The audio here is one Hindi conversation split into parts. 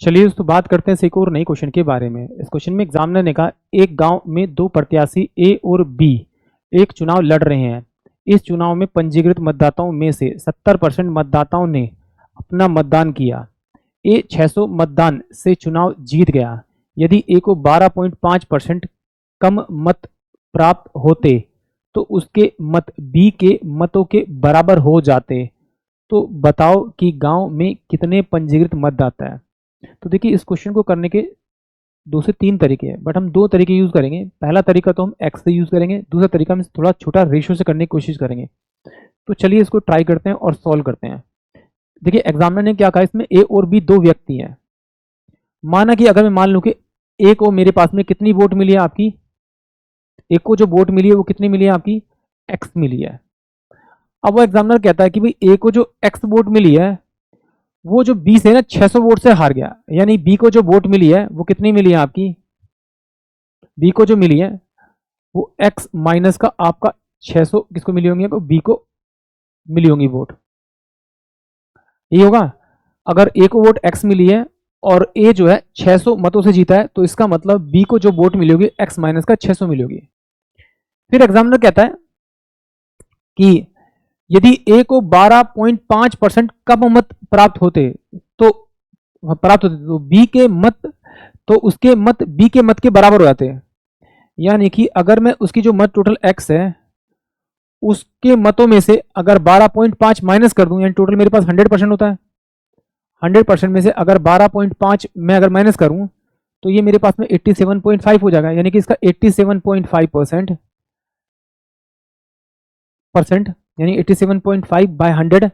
चलिए दोस्तों बात करते हैं एक और नई क्वेश्चन के बारे में। इस क्वेश्चन में एग्जामिनर ने कहा एक गांव में दो प्रत्याशी ए और बी एक चुनाव लड़ रहे हैं। इस चुनाव में पंजीकृत मतदाताओं में से 70% मतदाताओं ने अपना मतदान किया। ए 600 मतदान से चुनाव जीत गया। यदि ए को 12.5% कम मत प्राप्त होते तो उसके मत बी के मतों के बराबर हो जाते। तो बताओ कि गांव में कितने पंजीकृत मतदाता है। तो देखिए इस क्वेश्चन को करने के दो से तीन तरीके हैं, बट हम दो तरीके यूज करेंगे। पहला तरीका तो हम एक्स से यूज करेंगे, दूसरा तरीका हम थोड़ा छोटा रेशियो से करने की कोशिश करेंगे। तो चलिए इसको ट्राई करते हैं और सॉल्व करते हैं। देखिए एग्जामिनर ने क्या कहा, इसमें ए और बी दो व्यक्ति हैं। माना कि अगर मैं मान लूं कि ए को मेरे पास में कितनी वोट मिली है आपकी, ए को जो वोट मिली है वो कितनी मिली है आपकी, एक्स मिली है। अब वो एग्जामिनर कहता है कि भाई ए को जो एक्स वोट मिली है वो जो बी से ना 600 वोट से हार गया। यानी बी को जो वोट मिली है वो कितनी मिली है आपकी, बी को जो मिली है वो एक्स माइनस का आपका 600 किसको मिली होंगी, बी को मिली होंगी वोट। ये होगा अगर ए को वोट एक्स मिली है और ए जो है 600 मतों से जीता है, तो इसका मतलब बी को जो वोट मिली होगी एक्स माइनस का 600 मिली होगी। फिर एग्जामिनर कहता है कि यदि ए को 12.5% कम मत प्राप्त होते तो बी के मत, तो उसके मत बी के मत के बराबर हो जाते हैं। यानी कि अगर मैं उसकी जो मत टोटल एक्स है उसके मतों में से अगर 12.5 माइनस कर दूं, यानी टोटल मेरे पास 100% होता है। 100% में से अगर 12.5 मैं अगर माइनस करूं तो ये मेरे पास में 87.5 हो जाएगा। यानी कि इसका 87.5% यानी 87.5 बाय 100,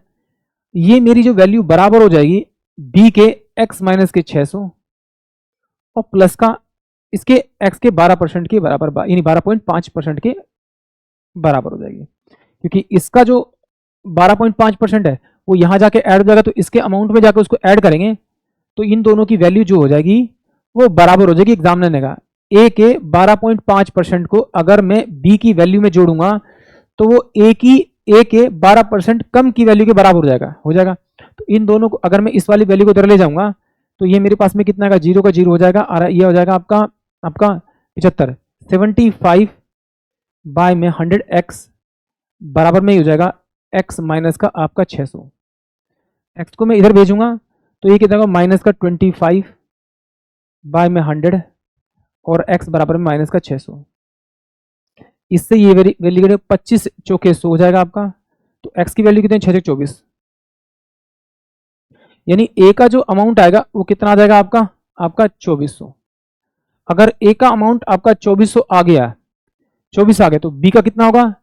ये मेरी जो वैल्यू बराबर हो जाएगी बी के एक्स माइनस के 600 और प्लस का इसके एक्स के 12% के बराबर, यानी 12.5% के बराबर हो जाएगी। क्योंकि इसका जो 12.5% है वो यहां जाके ऐड हो जाएगा, तो इसके अमाउंट में जाकर उसको ऐड करेंगे तो इन दोनों की वैल्यू जो हो जाएगी वो बराबर हो जाएगी। एग्जामिनर ने कहा ए के 12.5% को अगर मैं बी की वैल्यू में जोड़ूंगा तो वो ए के 12% कम की वैल्यू के बराबर हो जाएगा। तो इन दोनों को अगर मैं इस वाली वैल्यू को इधर ले जाऊंगा तो ये मेरे पास में कितना का, जीरो का जीरो हो जाएगा और ये हो जाएगा आपका आपका 75। 75 बाय में 100 एक्स बराबर में ही हो जाएगा एक्स माइनस का आपका 600। एक्स को मैं इधर भेजूंगा तो ये कितना होगा, माइनस का 25 बाय में 100 और एक्स बराबर में माइनस का 600। इससे ये वैल्यू 25 चौके 100 हो जाएगा आपका। तो एक्स की वैल्यू कितनी, 6 24, यानी ए का जो अमाउंट आएगा वो कितना आ जाएगा आपका आपका 2400। अगर ए का अमाउंट आपका 2400 आ गया, 24 आ गया, तो बी का कितना होगा,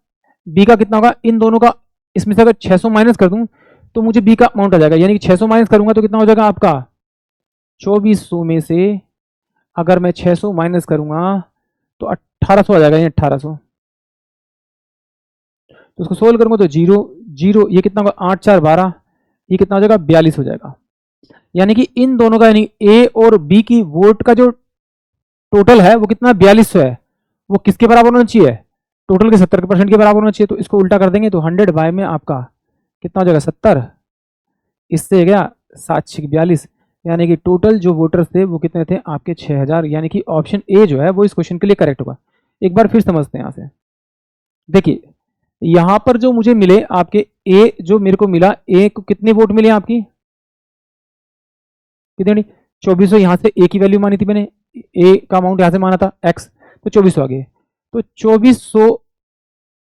बी का कितना होगा, इन दोनों का इसमें से अगर 600 माइनस कर दूं तो मुझे बी का अमाउंट आ जाएगा। यानी कि 600 माइनस करूंगा तो कितना हो जाएगा आपका 2400 में से अगर मैं 600 माइनस करूंगा तो 1800 आ जाएगा, यानी 1800। तो उसको सोल्व करूंगा तो जीरो जीरो, ये कितना होगा 8 4 12, ये कितना हो जाएगा 42 हो जाएगा। यानी कि इन दोनों का, यानी ए और बी की वोट का जो टोटल है वो कितना 4200 है, वो किसके बराबर होना चाहिए, टोटल के 70% के बराबर होना चाहिए। तो इसको उल्टा कर देंगे तो 100 बाय में आपका कितना हो जाएगा 70, इससे गया 7 6 42, यानी कि टोटल जो वोटर्स थे वो कितने थे आपके 6000। यानी कि ऑप्शन ए जो है वो इस क्वेश्चन के लिए करेक्ट होगा। एक बार फिर समझते हैं यहाँ से। देखिए यहां पर जो मुझे मिले आपके ए, जो मेरे को मिला ए को कितने वोट मिले आपकी, कितने, 2400। यहां से ए की वैल्यू मानी थी मैंने, ए का अमाउंट यहां से माना था एक्स, तो 2400 आ गए। तो 2400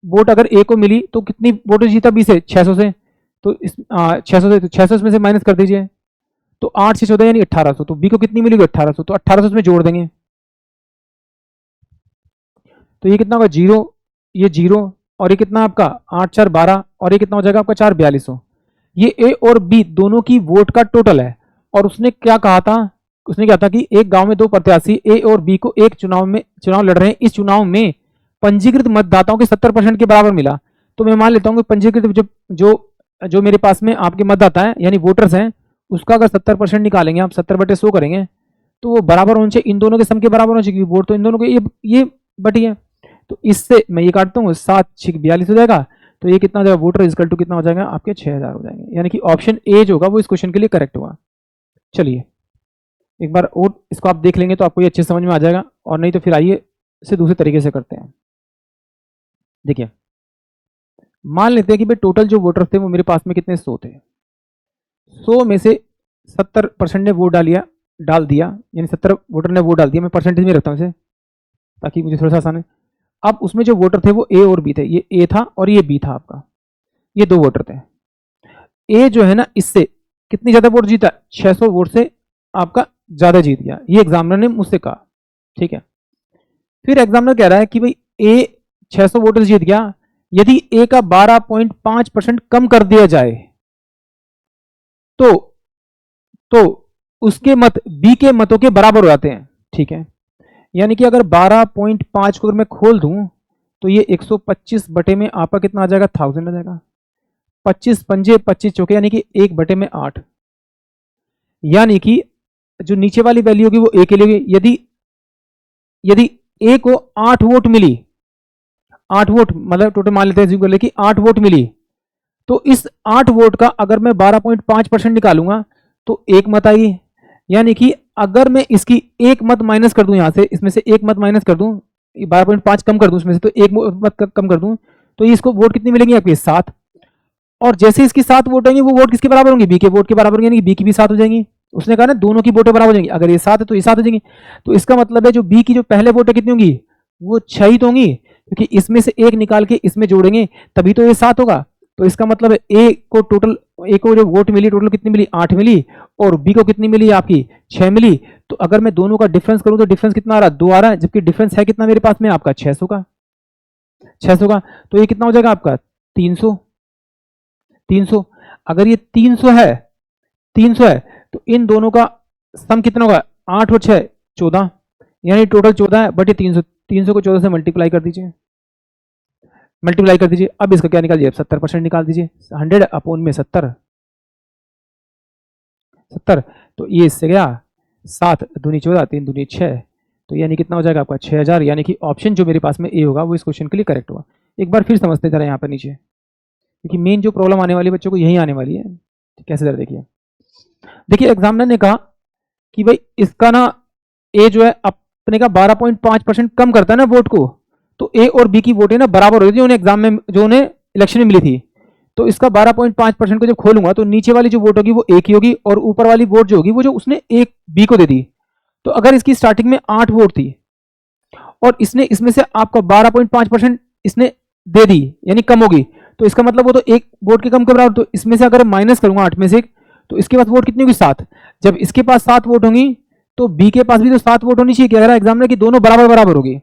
वोट अगर ए को मिली तो कितनी वोट जीता बी से, 600 से। तो इस 600 से, तो 600 में से माइनस कर दीजिए तो 8 से 14 यानी 1800। तो बी को कितनी मिलेगी 1800, तो 1800 में जोड़ देंगे तो ये कितना होगा जीरो, ये जीरो, और ये कितना आपका 8 4 12, और ये कितना हो जाएगा आपका 4 4200। ये ए और बी दोनों की वोट का टोटल है। और उसने क्या कहा था, उसने क्या था कि एक गांव में दो प्रत्याशी ए और बी को एक चुनाव लड़ रहे हैं। इस चुनाव में पंजीकृत मतदाताओं के 70% के बराबर मिला। तो मैं मान लेता हूँ कि पंजीकृत जो जो जो मेरे पास में आपके मतदाता हैं यानी वोटर्स हैं, उसका अगर 70% निकालेंगे आप, 70/100 करेंगे तो वो बराबर होने चाहिए, इन दोनों के सम के बराबर होने चाहिए, वोट तो इन दोनों के ये बटी है। तो इससे मैं ये काटता हूँ 7 6 42 हो जाएगा। तो ये कितना हो जाएगा, वोटर इक्वल टू कितना हो जाएगा आपके 6000 हो जाएंगे। यानी कि ऑप्शन ए जो होगा वो इस क्वेश्चन के लिए करेक्ट होगा। चलिए एक बार और इसको आप देख लेंगे तो आपको ये अच्छे से समझ में आ जाएगा, और नहीं तो फिर आइए इसे दूसरे तरीके से करते हैं। देखिए, मान लेते हैं कि भाई टोटल जो वोटर थे वो मेरे पास में कितने 100 थे। 100 में से 70% ने वोट डाल दिया, यानी 70 वोटर ने वोट डाल दिया। मैं परसेंटेज में रखता हूँ इसे ताकि मुझे थोड़ा सा आसान है। अब उसमें जो वोटर थे वो ए और बी थे, ये ए था और ये बी था आपका, ये दो वोटर थे। ए जो है ना, इससे कितनी ज्यादा वोट जीता, 600 वोट से आपका ज्यादा जीत गया, ये एग्जामिनर ने मुझसे कहा। ठीक है, फिर एग्जामिनर कह रहा है कि भाई ए 600 वोटर जीत गया, यदि ए का 12.5% कम कर दिया जाए तो उसके मत बी के मतों के बराबर हो जाते हैं। ठीक है, यानी कि अगर 12.5 को अगर मैं खोल दूं तो ये 125 बटे में आपका कितना आ जाएगा, 1000 आ जाएगा। 25 पंजे 25 चौके, यानी कि 1 बटे में 8, यानी कि जो नीचे वाली वैल्यू होगी वो ए के लिए होगी। यदि ए को 8 वोट मिली, 8 वोट मतलब टोटल मान लेते हैं कि 8 वोट मिली, तो इस 8 वोट का अगर मैं 12.5% निकालूंगा तो एक मत आई, यानी कि अगर मैं इसकी एक मत माइनस कर दूं, यहां से इसमें से एक मत माइनस कर दूं, 12.5 कम कर दूं इसमें से, तो एक मत कम कर दूं तो ये इसको वोट कितनी मिलेंगी आपकी, 7। और जैसे इसकी 7 वोट होंगी वो वोट किसके बराबर होंगी, बी के वोट के बराबर होंगी, यानी बी की भी 7 हो जाएंगी। उसने कहा ना दोनों की वोटें बराबर हो जाएंगी, अगर ये 7 है तो ये 7 हो जाएंगी। तो इसका मतलब है जो बी की जो पहले वोटें कितनी होंगी, वो 6 ही तो होंगी, क्योंकि इसमें से एक निकाल के इसमें जोड़ेंगे तभी तो ये 7 होगा। तो इसका मतलब है ए को जो वोट मिली टोटल कितनी मिली, 8 मिली, और बी को कितनी मिली आपकी, 6 मिली। तो अगर मैं दोनों का डिफरेंस करूं तो डिफरेंस कितना आ रहा है, 2 आ रहा है, जबकि डिफरेंस है कितना मेरे पास में आपका 600 का, 600 का। तो ये कितना हो जाएगा आपका 300। 300 अगर ये 300 है तो इन दोनों का सम कितना होगा, 8 और 6 14, यानी टोटल 14 है, बट ये 300 को 14 से मल्टीप्लाई कर दीजिए, अब इसका क्या निकाल दीजिए, 70% निकाल दीजिए, 100 अपॉन में 70, तो ये इससे गया 7 दूनी 14 3 दूनी 6, तो यानी कितना हो जाएगा आपका 6000, यानी कि ऑप्शन जो मेरे पास में ए होगा वो इस क्वेश्चन के लिए करेक्ट होगा। एक बार फिर समझते जरा यहाँ पर नीचे, क्योंकि मेन जो प्रॉब्लम आने वाली है बच्चों को यही आने वाली है। कैसे जरा देखिए एग्जामिनर ने कहा कि भाई इसका ना ए जो है अपने का 12.5% कम करता है ना वोट को, तो ए और बी की वोटें ना बराबर हो रही थी उन्हें एग्जाम में, जो उन्हें इलेक्शन में मिली थी। तो इसका 12.5% को जब खोलूंगा तो नीचे वाली जो वोट होगी वो ए की होगी, और ऊपर वाली वोट जो होगी वो जो उसने एक बी को दे दी। तो अगर इसकी स्टार्टिंग में 8 वोट थी और इसने इसमें से आपका 12.5% इसने दे दी, यानी कम होगी, तो इसका मतलब वो तो एक वोट के कम के बराबर। तो इसमें से अगर माइनस करूंगा 8 में से, तो इसके पास वोट कितनी होगी, 7। जब इसके पास 7 वोट होंगी तो बी के पास भी तो 7 वोट होनी चाहिए, कह रहा है एग्जामिनर की दोनों बराबर बराबर होगी।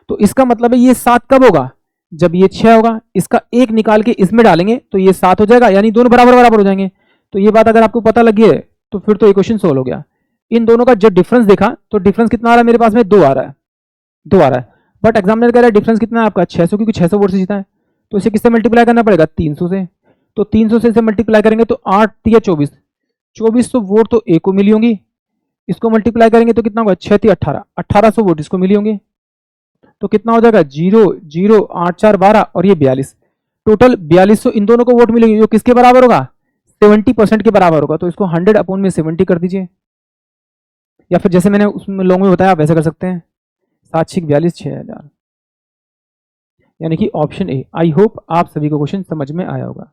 तो इसका मतलब है ये 7 कब होगा, जब ये 6 होगा, इसका एक निकाल के इसमें डालेंगे तो ये 7 हो जाएगा, यानी दोनों बराबर बराबर हो जाएंगे। तो ये बात अगर आपको पता लगी है तो फिर तो इक्वेशन सोल्व हो गया। इन दोनों का जब डिफरेंस देखा तो डिफरेंस कितना आ रहा है मेरे पास में, 2 आ रहा है, 2 आ रहा है। बट एग्जामिनर कह रहा है डिफरेंस कितना है आपका 600, क्योंकि 600 वोट से जीता है। तो इसे किससे मल्टीप्लाई करना पड़ेगा, 300 से। तो 300 से इसे मल्टीप्लाई करेंगे तो 8 या 24, 2400 वोट तो ए को मिली होंगी, इसको मल्टीप्लाई करेंगे तो कितना होगा, 6 थी 18, 1800 वोट इसको मिली होंगी। तो कितना हो जाएगा, 0 0 8 4 12 और ये 42, टोटल 4200 इन दोनों को वोट मिलेंगे, जो किसके बराबर होगा, 70% के बराबर होगा। तो इसको 100 अपॉन में 70 कर दीजिए, या फिर जैसे मैंने उसमें लॉन्ग में बताया आप वैसे कर सकते हैं, 7 6 42 6000, यानी कि ऑप्शन ए। आई होप आप सभी को क्वेश्चन समझ में आया होगा।